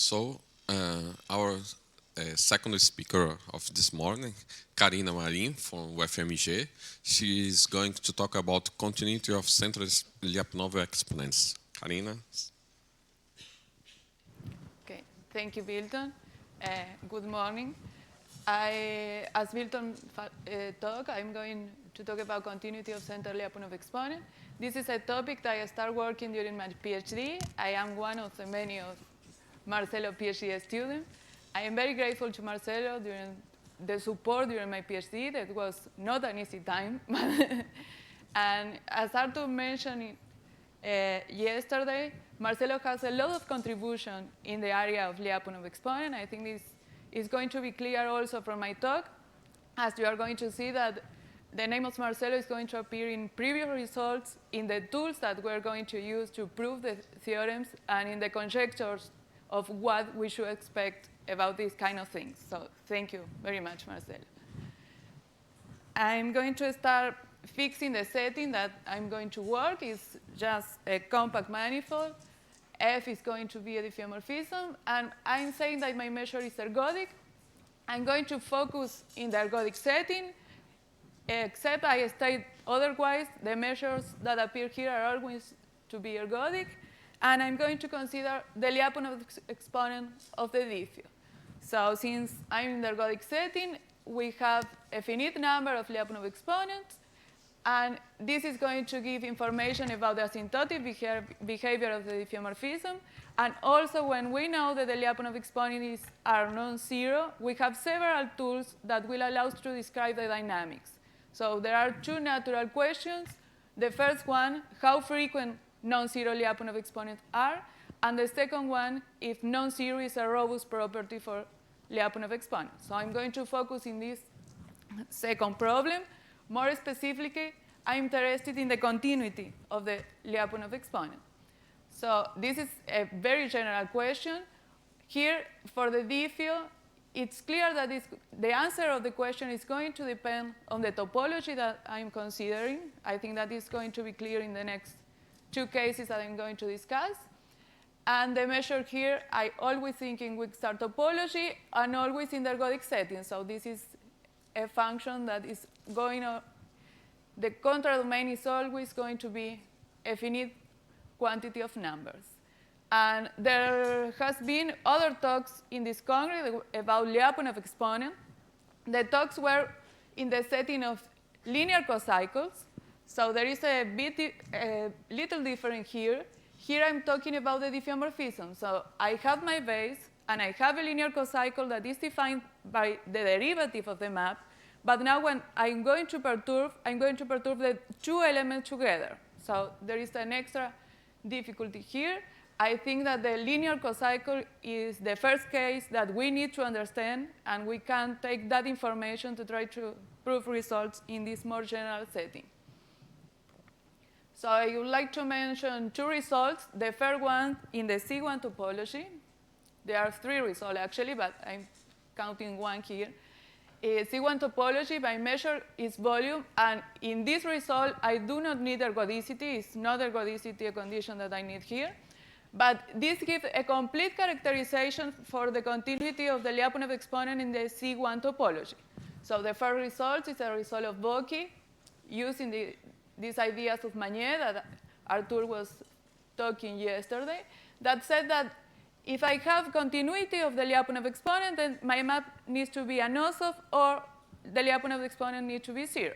So, our second speaker of this morning, Karina Marín from UFMG, she is going to talk about continuity of central Lyapunov exponents. Karina? Okay, thank you, Bilton. Good morning. As Bilton talked, I'm going to talk about continuity of central Lyapunov exponent. This is a topic that I started working during my PhD. I am one of the many of Marcelo PhD students. I am very grateful to Marcelo during the support during my PhD. That was not an easy time. And as Arthur mentioned yesterday, Marcelo has a lot of contribution in the area of Lyapunov exponent. I think this is going to be clear also from my talk, as you are going to see that the name of Marcelo is going to appear in previous results, in the tools that we're going to use to prove the theorems, and in the conjectures of what we should expect about these kind of things. So thank you very much, Marcelo. I'm going to start fixing the setting that I'm going to work. It's just a compact manifold. F is going to be a diffeomorphism. And I'm saying that my measure is ergodic. I'm going to focus in the ergodic setting, except I state otherwise. The measures that appear here are always to be ergodic. And I'm going to consider the Lyapunov exponent of the diffeom. So since I'm in the ergodic setting, we have a finite number of Lyapunov exponents. And this is going to give information about the asymptotic behavior of the diffeomorphism. And also, when we know that the Lyapunov exponents are non-zero, we have several tools that will allow us to describe the dynamics. So there are two natural questions. The first one, how frequent non-zero Lyapunov exponents are. And the second one, if non-zero is a robust property for Lyapunov exponents. So I'm going to focus in this second problem. More specifically, I'm interested in the continuity of the Lyapunov exponent. So this is a very general question. Here, for the diffeom, it's clear that the answer of the question is going to depend on the topology that I'm considering. I think that is going to be clear in the next two cases that I'm going to discuss. And the measure here, I always think in weak star topology and always in the ergodic setting. So this is a function that is going on. The contradomain is always going to be a finite quantity of numbers. And there has been other talks in this congress about Lyapunov exponent. The talks were in the setting of linear cocycles. So there is a little difference here. Here I'm talking about the diffeomorphism. So I have my base, and I have a linear cocycle that is defined by the derivative of the map. But now when I'm going to perturb the two elements together. So there is an extra difficulty here. I think that the linear cocycle is the first case that we need to understand, and we can take that information to try to prove results in this more general setting. So I would like to mention two results. The first one in the C1 topology. There are three results, actually, but I'm counting one here. C1 topology, by measure, is volume. And in this result, I do not need ergodicity. It's not ergodicity a condition that I need here. But this gives a complete characterization for the continuity of the Lyapunov exponent in the C1 topology. So the first result is a result of Bocchi using these ideas of Magnet that Arthur was talking yesterday, that said that if I have continuity of the Lyapunov exponent, then my map needs to be an Nosov, or the Lyapunov exponent needs to be 0.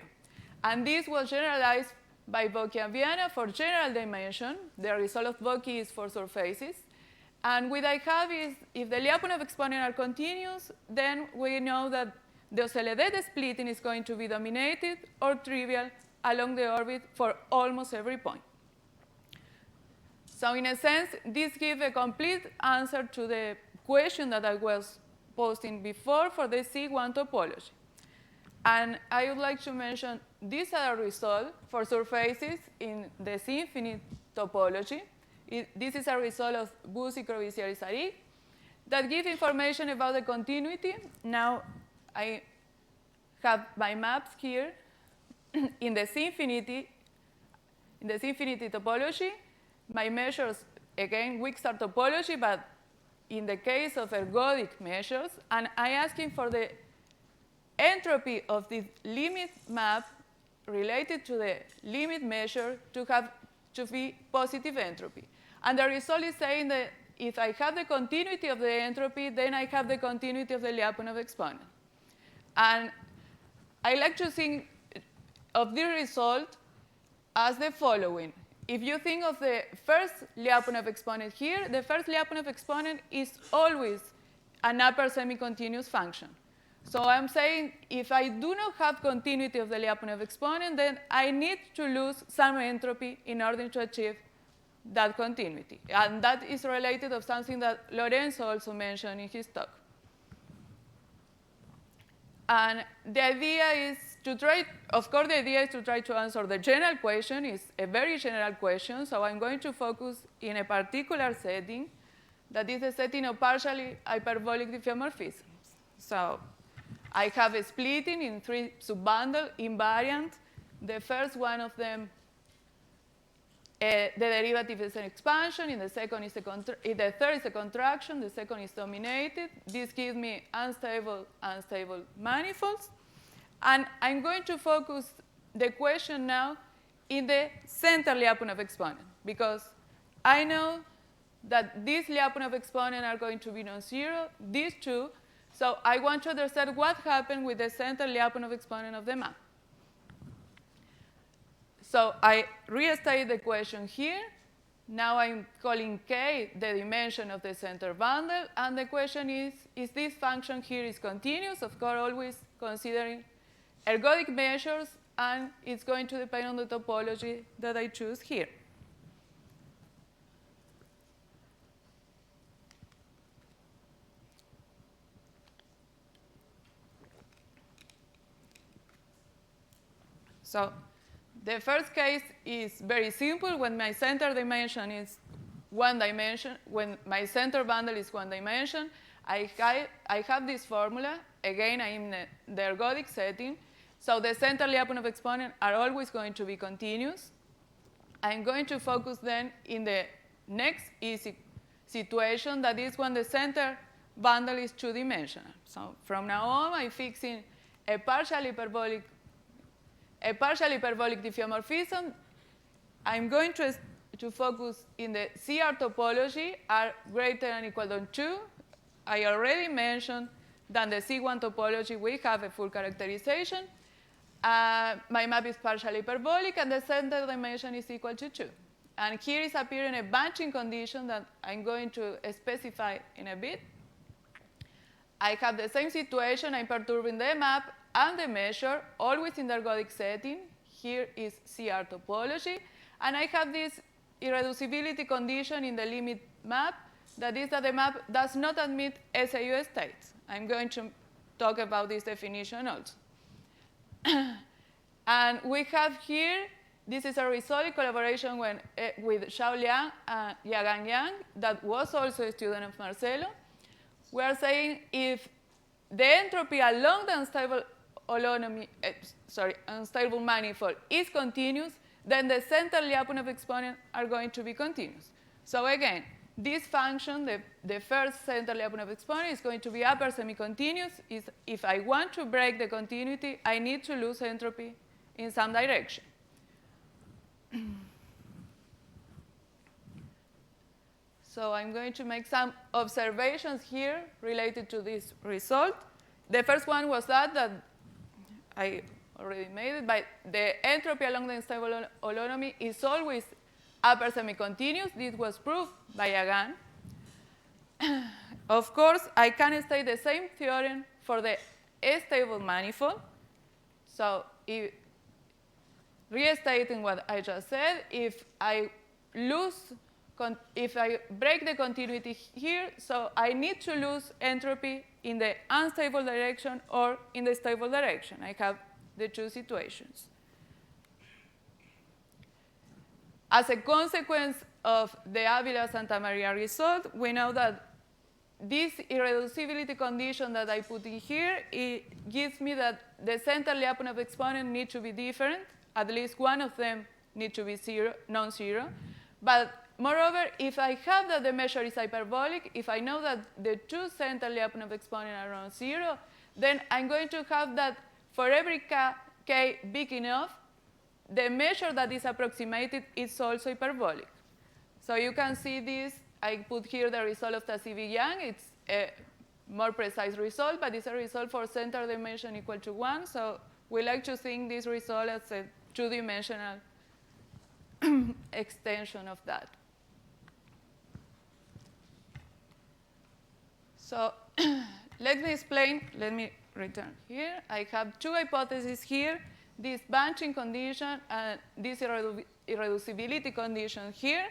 And this was generalized by Bocchi and Viana for general dimension. The result of Bocchi is for surfaces. And what I have is, if the Lyapunov exponent are continuous, then we know that the Ocellets splitting is going to be dominated or trivial along the orbit for almost every point. So in a sense, this gives a complete answer to the question that I was posting before for the C1 topology. And I would like to mention this other result for surfaces in the C-infinite topology. This is a result of Bouzy, Krovisier-Issarig that gives information about the continuity. Now I have my maps here in the C-infinity topology. My measures, again, weak star topology, but in the case of ergodic measures, and I'm asking for the entropy of this limit map related to the limit measure to be positive entropy. And the result is saying that if I have the continuity of the entropy, then I have the continuity of the Lyapunov exponent. And I like to think of this result as the following. If you think of the first Lyapunov exponent here, the first Lyapunov exponent is always an upper semi-continuous function. So I'm saying if I do not have continuity of the Lyapunov exponent, then I need to lose some entropy in order to achieve that continuity. And that is related to something that Lorenzo also mentioned in his talk. And the idea is to try, of course, the idea is to try to answer the general question. It's a very general question, so I'm going to focus in a particular setting, that is a setting of partially hyperbolic diffeomorphisms. So I have a splitting in 3 subbundles invariant. The first one of them, the derivative is an expansion. In the second is the third is a contraction. The second is dominated. This gives me unstable manifolds. And I'm going to focus the question now in the center Lyapunov exponent, because I know that these Lyapunov exponents are going to be non-zero, these two. So I want to understand what happened with the center Lyapunov exponent of the map. So I restate the question here. Now I'm calling K the dimension of the center bundle. And the question is this function here is continuous? Of course, always considering ergodic measures. And it's going to depend on the topology that I choose here. So the first case is very simple. When my center dimension is 1 dimension, when my center bundle is 1 dimension, I have this formula. Again, I'm in the ergodic setting. So the center Lyapunov exponents are always going to be continuous. I'm going to focus then in the next easy situation, that is when the center bundle is 2-dimensional. So from now on, I'm fixing a partial hyperbolic diffeomorphism. I'm going to focus in the CR topology, R greater than or equal to 2. I already mentioned that the C1 topology, we have a full characterization. My map is partially hyperbolic, and the center dimension is equal to 2. And here is appearing a bunching condition that I'm going to specify in a bit. I have the same situation. I'm perturbing the map and the measure, always in the ergodic setting. Here is CR topology. And I have this irreducibility condition in the limit map, that is that the map does not admit SAU states. I'm going to talk about this definition also. And we have here, this is a result in collaboration with Xiao Liang and Yagan Yang, that was also a student of Marcelo. We are saying if the entropy along the unstable manifold is continuous, then the center Lyapunov exponents are going to be continuous. So again, this function, the first center Lyapunov exponent, is going to be upper semi-continuous. If I want to break the continuity, I need to lose entropy in some direction. So I'm going to make some observations here related to this result. The first one was that I already made it, but the entropy along the unstable holonomy is always upper semi-continuous. This was proved by Yagan. Of course, I can state the same theorem for the stable manifold. So restating what I just said, if I break the continuity here, so I need to lose entropy in the unstable direction or in the stable direction. I have the two situations. As a consequence of the Avila-Santa Maria result, we know that this irreducibility condition that I put in here, it gives me that the center Lyapunov exponent need to be different. At least one of them need to be non-zero. But moreover, if I have that the measure is hyperbolic, if I know that the two center Lyapunov exponents are around 0, then I'm going to have that for every k big enough, the measure that is approximated is also hyperbolic. So you can see this. I put here the result of Tassy-Young. It's a more precise result, but it's a result for center dimension equal to 1. So we like to think this result as a two-dimensional extension of that. So let me explain. Let me return here. I have two hypotheses here, this bunching condition and this irreducibility condition here.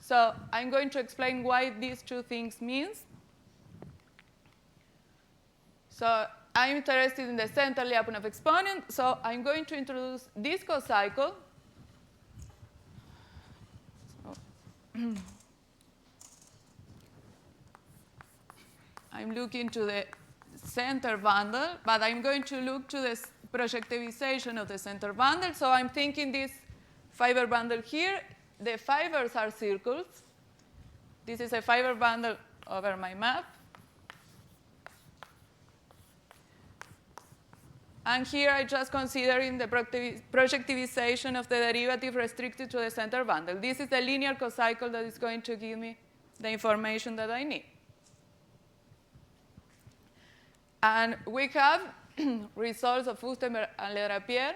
So I'm going to explain why these two things means. So I'm interested in the center Lyapunov exponent. So I'm going to introduce this cocycle. So I'm looking to the center bundle, but I'm going to look to the projectivization of the center bundle. So I'm thinking this fiber bundle here. The fibers are circles. This is a fiber bundle over my map. And here I'm just considering the projectivization of the derivative restricted to the center bundle. This is the linear cocycle that is going to give me the information that I need. And we have results of Fustenberg and Lerapierre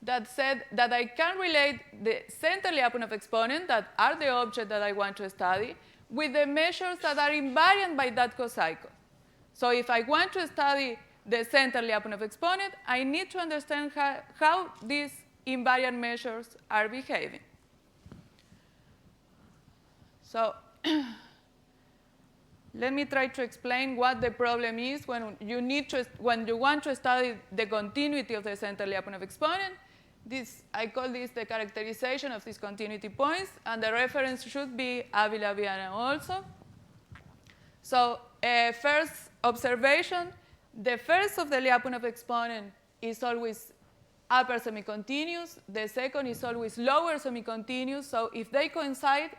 that said that I can relate the center Lyapunov exponent, that are the object that I want to study, with the measures that are invariant by that cocycle. So if I want to study the center Lyapunov exponent, I need to understand how these invariant measures are behaving. So let me try to explain what the problem is when you want to study the continuity of the center Lyapunov exponent. I call this the characterization of these continuity points, and the reference should be Marcelo Viana also. So first observation, the first of the Lyapunov exponent is always upper semi-continuous. The second is always lower semi-continuous. So if they coincide,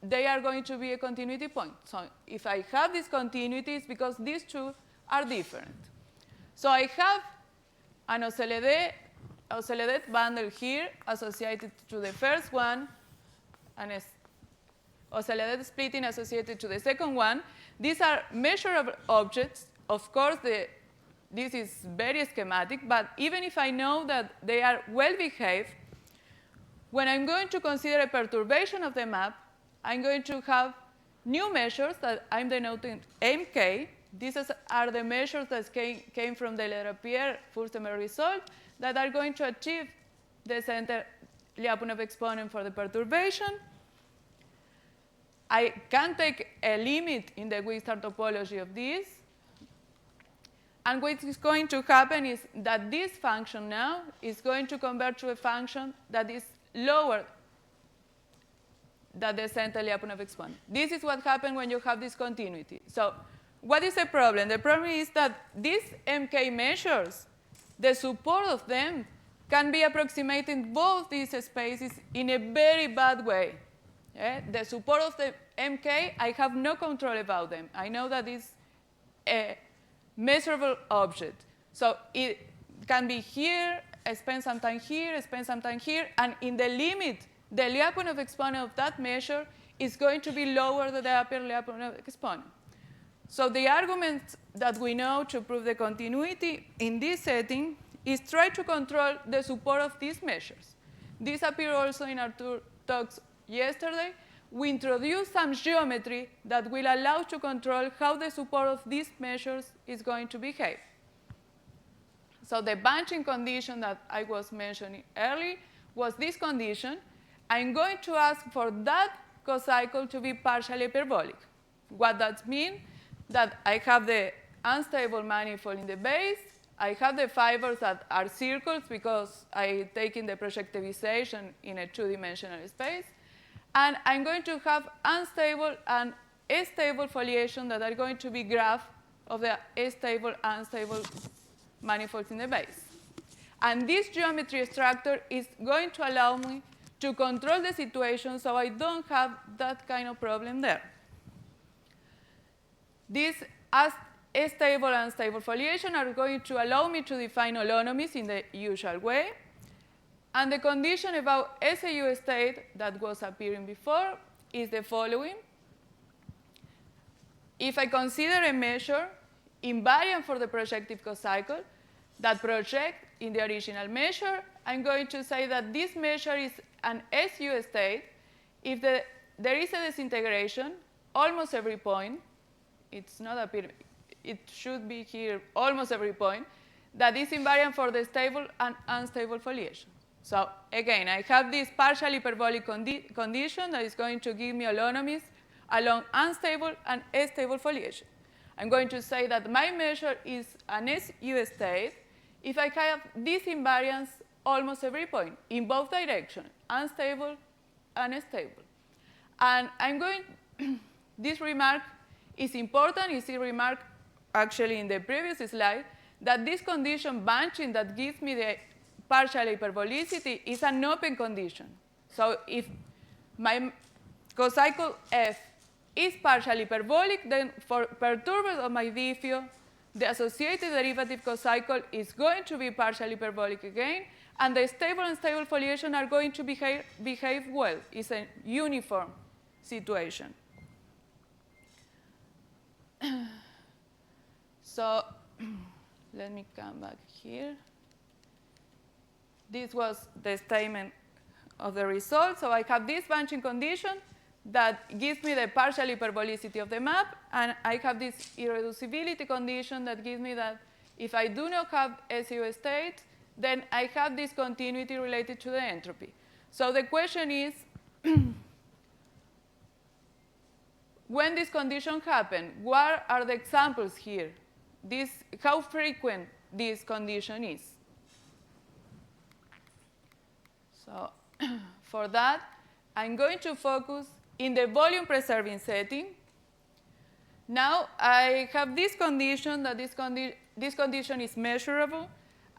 they are going to be a continuity point. So if I have this continuity, it's because these two are different. So I have an Oceledet bundle here associated to the first one, and a Oceledet splitting associated to the second one. These are measurable objects. Of course, this is very schematic, but even if I know that they are well behaved, when I'm going to consider a perturbation of the map, I'm going to have new measures that I'm denoting MK. These are the measures that came from the Lerapierre-Furstenberg result that are going to achieve the center Lyapunov exponent for the perturbation. I can take a limit in the Wistar topology of this. And what is going to happen is that this function now is going to convert to a function that is lower than the center Lyapunov exponent. This is what happens when you have discontinuity. So what is the problem? The problem is that these MK measures, the support of them can be approximating both these spaces in a very bad way. The support of the MK, I have no control about them. I know that it's a measurable object. So it can be here, spend some time here, spend some time here, and in the limit, the Lyapunov exponent of that measure is going to be lower than the upper Lyapunov exponent. So the argument that we know to prove the continuity in this setting is try to control the support of these measures. This appeared also in our talks yesterday. We introduced some geometry that will allow to control how the support of these measures is going to behave. So the bunching condition that I was mentioning earlier was this condition. I'm going to ask for that cocycle to be partially hyperbolic. What that means? That I have the unstable manifold in the base. I have the fibers that are circles because I take in the projectivization in a two-dimensional space. And I'm going to have unstable and stable foliation that are going to be graph of the stable, unstable manifolds in the base. And this geometry structure is going to allow me to control the situation so I don't have that kind of problem there. These stable and unstable foliation are going to allow me to define holonomies in the usual way. And the condition about SAU state that was appearing before is the following. If I consider a measure invariant for the projective cocycle that project in the original measure, I'm going to say that this measure is an SU state if there is a disintegration almost every point. It's not appearing. It should be here almost every point that is invariant for the stable and unstable foliation. So again, I have this partial hyperbolic condition that is going to give me holonomies along unstable and stable foliation. I'm going to say that my measure is an SU state if I have this invariance almost every point in both directions, unstable and stable. And I'm going, this remark is important. It's a remark actually in the previous slide that this condition bunching that gives me the partial hyperbolicity is an open condition. So if my cocycle F is partially hyperbolic, then for perturbers of my diffeo, the associated derivative cocycle is going to be partially hyperbolic again, and the stable and stable foliation are going to behave well. It's a uniform situation. So let me come back here. This was the statement of the result. So I have this bunching condition that gives me the partial hyperbolicity of the map, and I have this irreducibility condition that gives me that if I do not have SU state, then I have this continuity related to the entropy. So the question is, when this condition happens, what are the examples here? How frequent this condition is? So for that, I'm going to focus in the volume-preserving setting. Now I have this condition that this condition is measurable.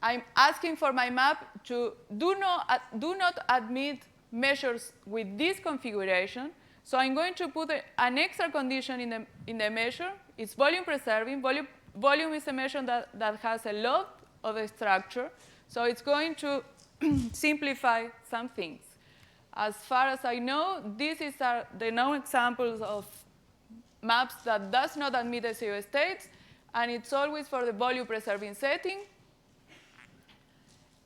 I'm asking for my map to do not admit measures with this configuration. So I'm going to put an extra condition in the measure. It's volume-preserving. Volume is a measure that has a lot of the structure. So it's going to simplify some things. As far as I know, these are the known examples of maps that does not admit SU states, and it's always for the volume-preserving setting.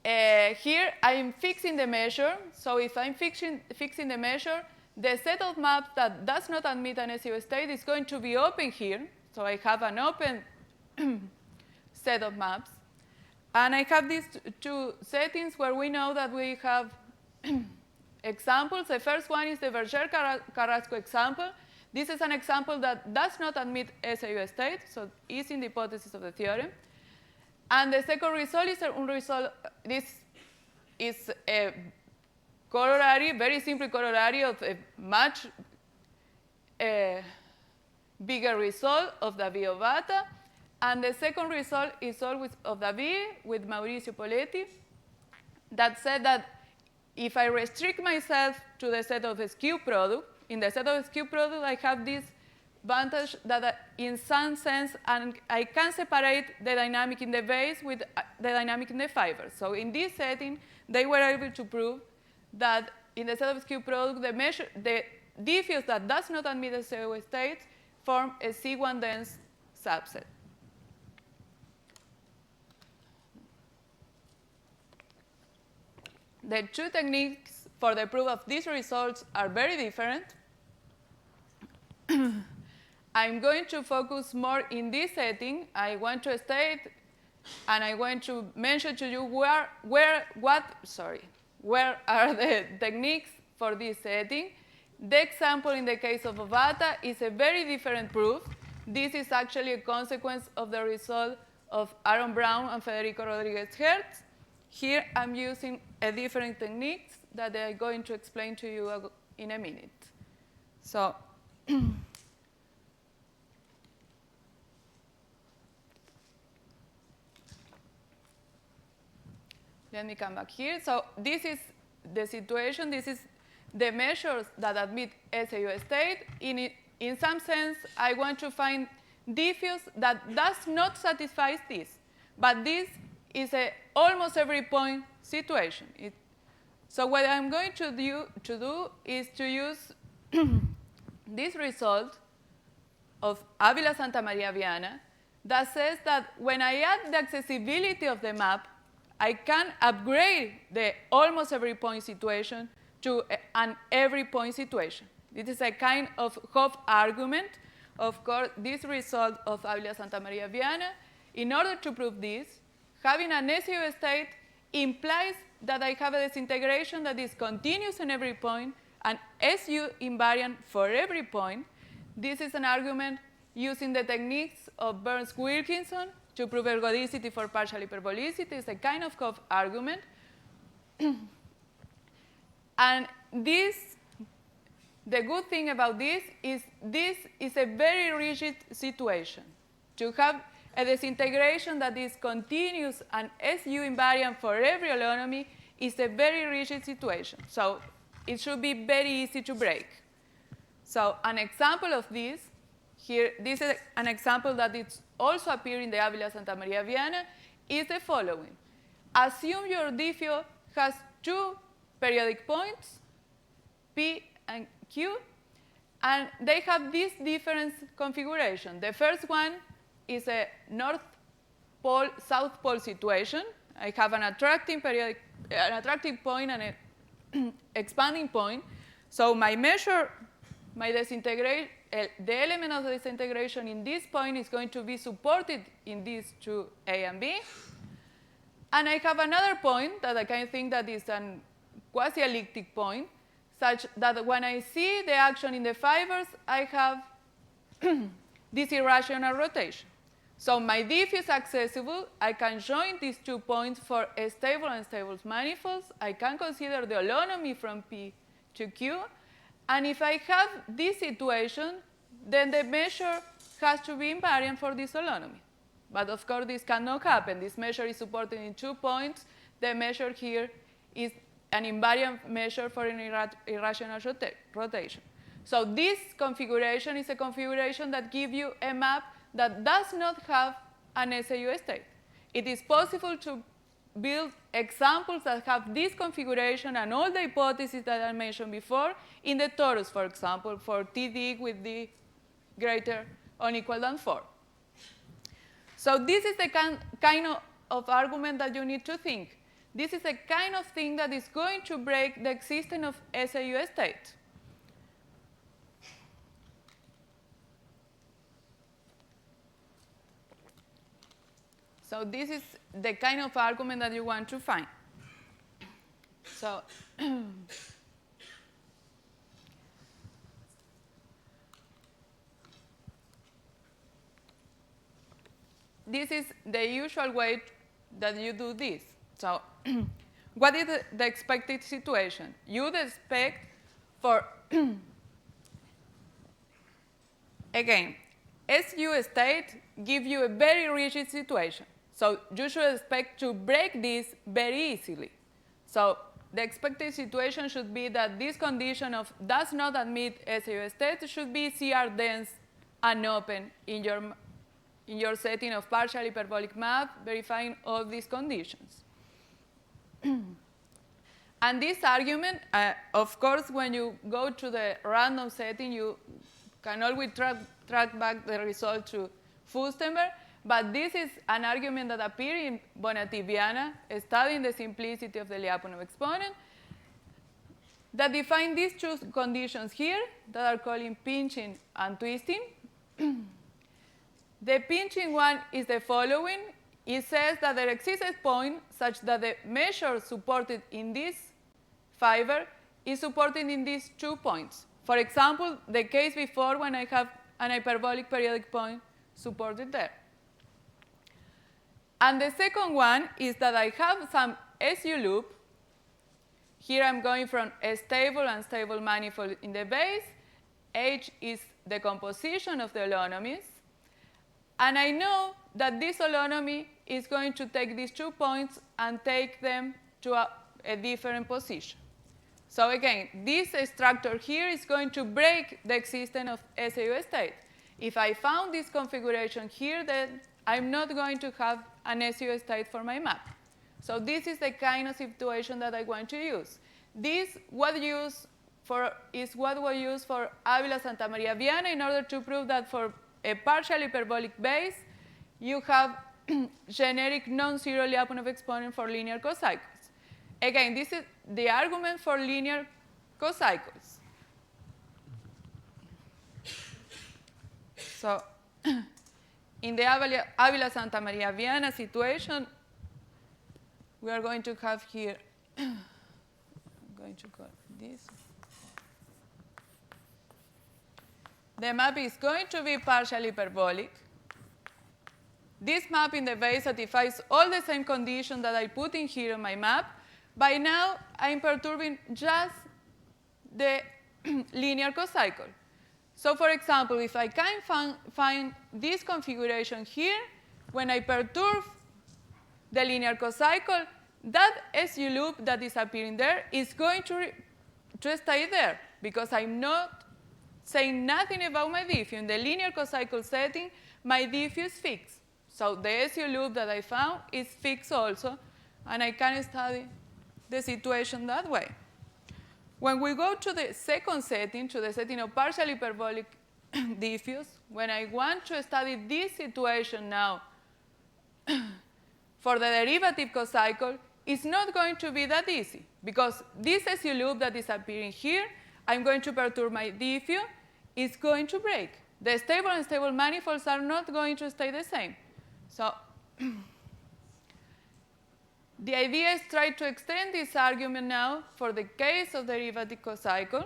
Here, I'm fixing the measure. So if I'm fixing the measure, the set of maps that does not admit an SU state is going to be open here. So I have an open set of maps. And I have these two settings where we know that we have examples. The first one is the Berger-Carrasco example. This is an example that does not admit SAU state, so it's in the hypothesis of the theorem. And the second result is this is a corollary, very simple corollary of a much bigger result of the V of beta. And the second result is always of the V with Mauricio Poletti that said that if I restrict myself to the set of skew product, in the set of skew product, I have this advantage that in some sense, and I can separate the dynamic in the base with the dynamic in the fibers. So in this setting, they were able to prove that in the set of skew product, the diffeos that does not admit the SAU states form a C1 dense subset. The two techniques for the proof of these results are very different. I'm going to focus more in this setting. I want to state, and I want to mention to you where are the techniques for this setting. The example in the case of Ovata is a very different proof. This is actually a consequence of the result of Aaron Brown and Federico Rodriguez-Hertz. Here, I'm using a different techniques that I'm going to explain to you in a minute. So let me come back here. So this is the situation. This is the measures that admit SAU state. In some sense, I want to find diffuse that does not satisfy this. But this is a almost every point situation. So what I'm going to do is to use this result of Avila Santa Maria Viana that says that when I add the accessibility of the map, I can upgrade the almost every point situation to an every point situation. This is a kind of Hoff argument. Of course, this result of Avila Santa Maria Viana, in order to prove this, having an SAU state implies that I have a disintegration that is continuous in every point and SU invariant for every point. This is an argument using the techniques of Burns-Wilkinson to prove ergodicity for partial hyperbolicity. It's a kind of Hoff argument. And the good thing about this is a very rigid situation. To have a disintegration that is continuous and SU invariant for every holonomy is a very rigid situation. So it should be very easy to break. So an example of this, here, this is an example that it's also appears in the Avila Santa Maria Viana, is the following. Assume your diffio has two periodic points, P and Q, and they have this difference configuration. The first one is a north pole, south pole situation. I have an attracting point and an expanding point. So my measure, my disintegration, the element of the disintegration in this point is going to be supported in these two A and B. And I have another point that I can think that is a quasi-elliptic point, such that when I see the action in the fibers, I have this irrational rotation. So my diff is accessible. I can join these 2 points for a stable and unstable manifolds. I can consider the holonomy from P to Q. And if I have this situation, then the measure has to be invariant for this holonomy. But of course, this cannot happen. This measure is supported in 2 points. The measure here is an invariant measure for an irrational rotation. So this configuration is a configuration that gives you a map that does not have an SAU state. It is possible to build examples that have this configuration and all the hypotheses that I mentioned before in the torus, for example, for TD with D greater or equal than 4. So this is the kind of argument that you need to think. This is a kind of thing that is going to break the existence of SAU state. So this is the kind of argument that you want to find. So this is the usual way that you do this. So what is the expected situation? You would expect for, again, SU state gives you a very rigid situation. So you should expect to break this very easily. So the expected situation should be that this condition of does not admit SAU state should be CR dense and open in your setting of partial hyperbolic map, verifying all these conditions. And this argument, of course, when you go to the random setting, you can always track back the result to Fustenberg. But this is an argument that appeared in Bonatti-Viana, studying the simplicity of the Lyapunov exponent, that define these 2 conditions here that are called pinching and twisting. The pinching one is the following. It says that there exists a point such that the measure supported in this fiber is supported in these 2 points. For example, the case before when I have an hyperbolic periodic point supported there. And the second one is that I have some SU loop. Here I'm going from a stable and unstable manifold in the base. H is the composition of the holonomies. And I know that this holonomy is going to take these 2 points and take them to a different position. So again, this structure here is going to break the existence of SAU state. If I found this configuration here, then I'm not going to have an SAU state for my map. So this is the kind of situation that I want to use. This is what we use for Ávila Santa Maria Viana in order to prove that for a partial hyperbolic base, you have generic non-zero Lyapunov exponent for linear cocycles. Again, this is the argument for linear cocycles. So in the Ávila Santa Maria Viana situation, we are going to have here, I'm going to call this. The map is going to be partially hyperbolic. This map in the base satisfies all the same conditions that I put in here on my map. By now, I'm perturbing just the linear cocycle. So for example, if I can find this configuration here, when I perturb the linear cocycle, that SU loop that is appearing there is going to stay there, because I'm not saying nothing about my diffuse. In the linear cocycle setting, my diffuse is fixed. So the SU loop that I found is fixed also, and I can study the situation that way. When we go to the second setting, to the setting of partial hyperbolic diffuse, when I want to study this situation now for the derivative cocycle, it's not going to be that easy, because this SU loop that is appearing here, I'm going to perturb my diffuse, it's going to break. The stable and unstable manifolds are not going to stay the same. So the idea is try to extend this argument now for the case of derivative cocycle.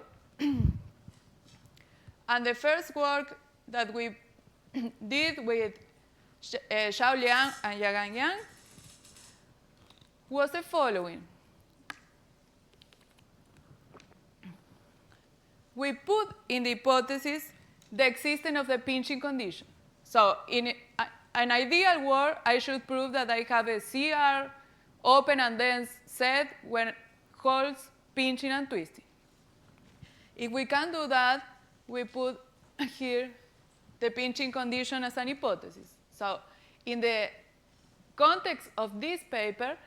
And the first work that we did with Xiao Liang and Yagan Yang was the following. We put in the hypothesis the existence of the pinching condition. So in an ideal world, I should prove that I have a CR open and dense set when holds pinching and twisting. If we can do that, we put here the pinching condition as an hypothesis. So in the context of this paper,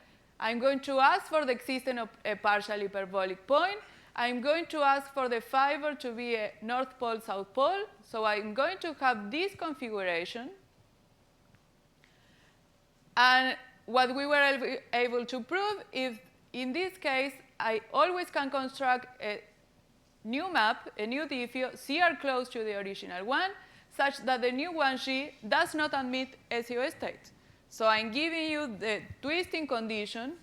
I'm going to ask for the existence of a partial hyperbolic point. I'm going to ask for the fiber to be a north pole, south pole. So I'm going to have this configuration. And what we were able to prove is, in this case, I always can construct a new map, a new diffuse, CR close to the original one, such that the new 1G does not admit SEO states. So I'm giving you the twisting condition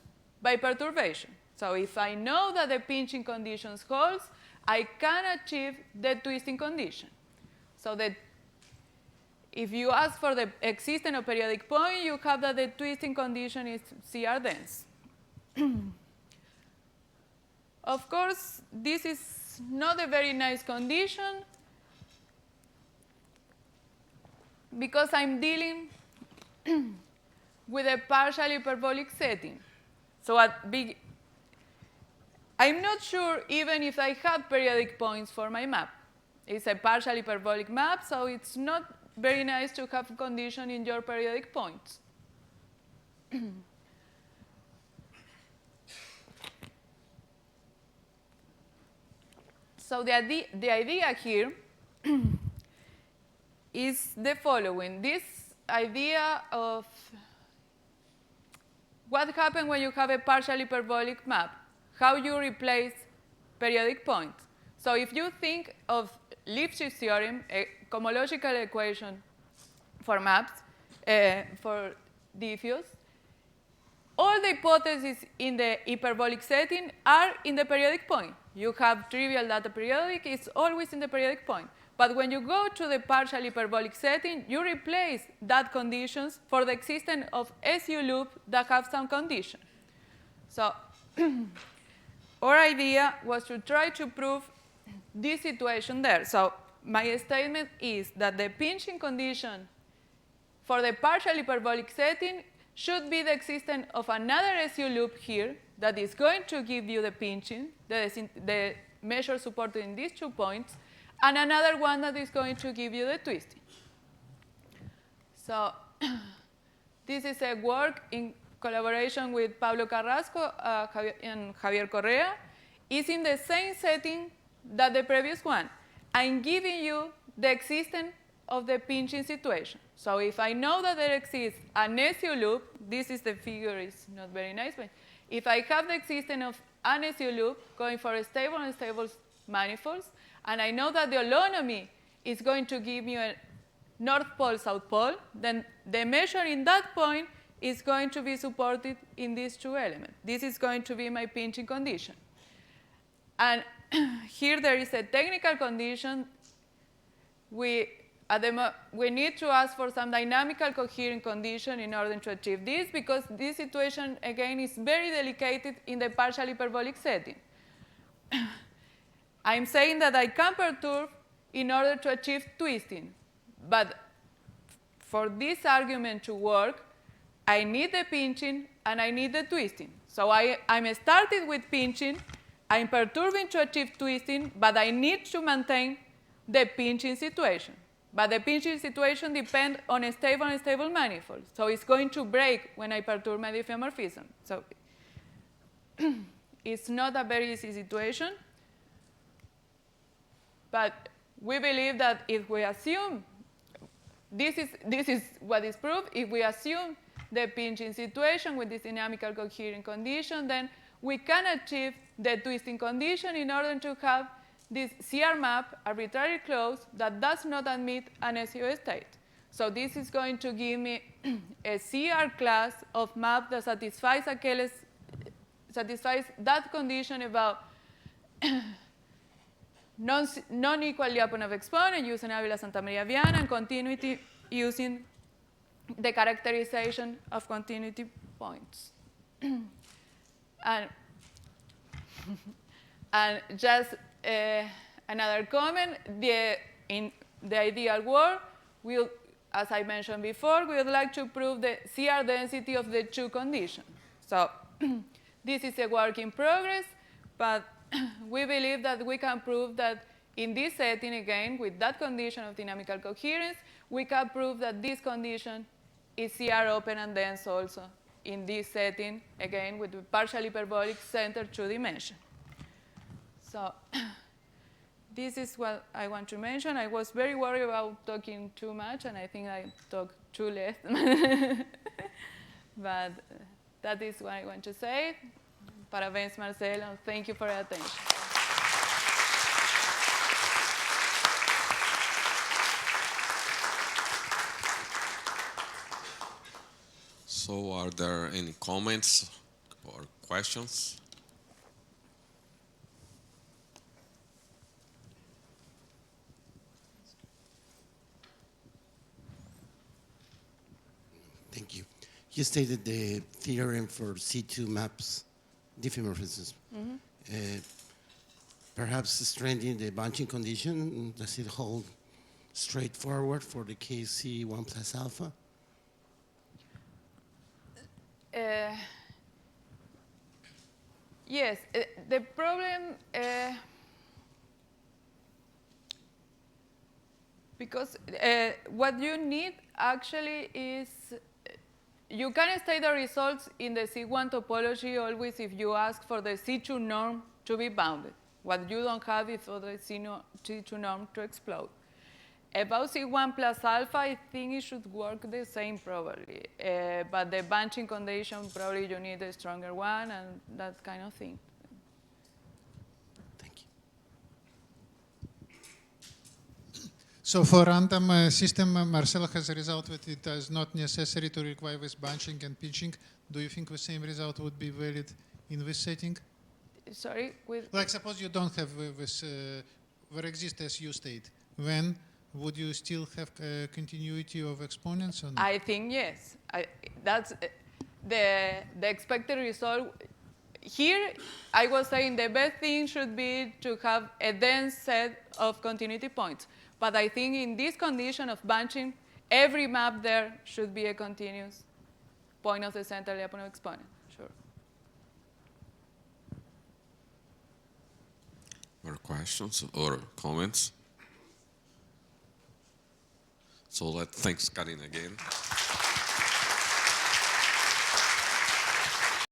by perturbation. So if I know that the pinching conditions holds, I can achieve the twisting condition. So that if you ask for the existence of periodic point, you have that the twisting condition is CR dense. Of course, this is not a very nice condition, because I'm dealing with a partial hyperbolic setting. So I'm not sure even if I have periodic points for my map. It's a partial hyperbolic map, so it's not very nice to have condition in your periodic points. So the idea here is the following. This idea of what happens when you have a partial hyperbolic map, how you replace periodic points. So if you think of Lipschitz theorem, a cohomological equation for maps, for diffuse, all the hypotheses in the hyperbolic setting are in the periodic point. You have trivial data periodic, it's always in the periodic point. But when you go to the partial hyperbolic setting, you replace that conditions for the existence of SU loop that have some condition. So our idea was to try to prove this situation there. So my statement is that the pinching condition for the partial hyperbolic setting should be the existence of another SU loop here that is going to give you the pinching, the measure supported in these 2 points, and another one that is going to give you the twisting. So this is a work in collaboration with Pablo Carrasco and Javier Correa. It's in the same setting that the previous one. I'm giving you the existence of the pinching situation. So if I know that there exists an SU loop, this is the figure, it's not very nice, but if I have the existence of an SU loop going for stable and unstable manifolds, and I know that the holonomy is going to give me a north pole, south pole, then the measure in that point is going to be supported in these 2 elements. This is going to be my pinching condition. And here there is a technical condition. We need to ask for some dynamical coherent condition in order to achieve this, because this situation, again, is very delicate in the partial hyperbolic setting. I'm saying that I can perturb in order to achieve twisting. But for this argument to work, I need the pinching and I need the twisting. So I'm starting with pinching. I'm perturbing to achieve twisting, but I need to maintain the pinching situation. But the pinching situation depends on a stable and unstable manifold. So it's going to break when I perturb my diffeomorphism. So it's not a very easy situation. But we believe that if we assume, this is what is proved, if we assume the pinching situation with this dynamical coherent condition, then we can achieve the twisting condition in order to have this CR map arbitrarily closed that does not admit an SEO state. So this is going to give me a CR class of map that satisfies that condition about non-equal Lyapunov exponent using Avila Santa Maria Viana and continuity using the characterization of continuity points. And just another comment, in the ideal world, as I mentioned before, we would like to prove the CR density of the 2 conditions. So this is a work in progress, but we believe that we can prove that in this setting, again, with that condition of dynamical coherence, we can prove that this condition is CR open and dense also in this setting, again, with the partial hyperbolic centered 2 dimension. So this is what I want to mention. I was very worried about talking too much, and I think I talked too less. But that is what I want to say. Parabéns, Marcelo. Thank you for your attention. So are there any comments or questions? Thank you. You stated the theorem for C2 maps diffeomorphisms. Perhaps strengthening the bunching condition, does it hold straightforward for the case C1 plus alpha? Yes, the problem, because what you need actually is, you can state the results in the C1 topology always if you ask for the C2 norm to be bounded. What you don't have is for the C2 norm to explode. About C1 plus alpha, I think it should work the same probably. But the bunching condition, probably you need a stronger one and that kind of thing. Thank you. So for random system, Marcelo has a result that it is not necessary to require this bunching and pinching. Do you think the same result would be valid in this setting? Sorry? Like suppose you don't have this, there exists SU state. Then would you still have continuity of exponents? Or not? I think yes. That's the expected result. Here, I was saying the best thing should be to have a dense set of continuity points. But I think in this condition of bunching, every map there should be a continuous point of the central Lyapunov exponent. Sure. other questions or comments? So thanks Karina again.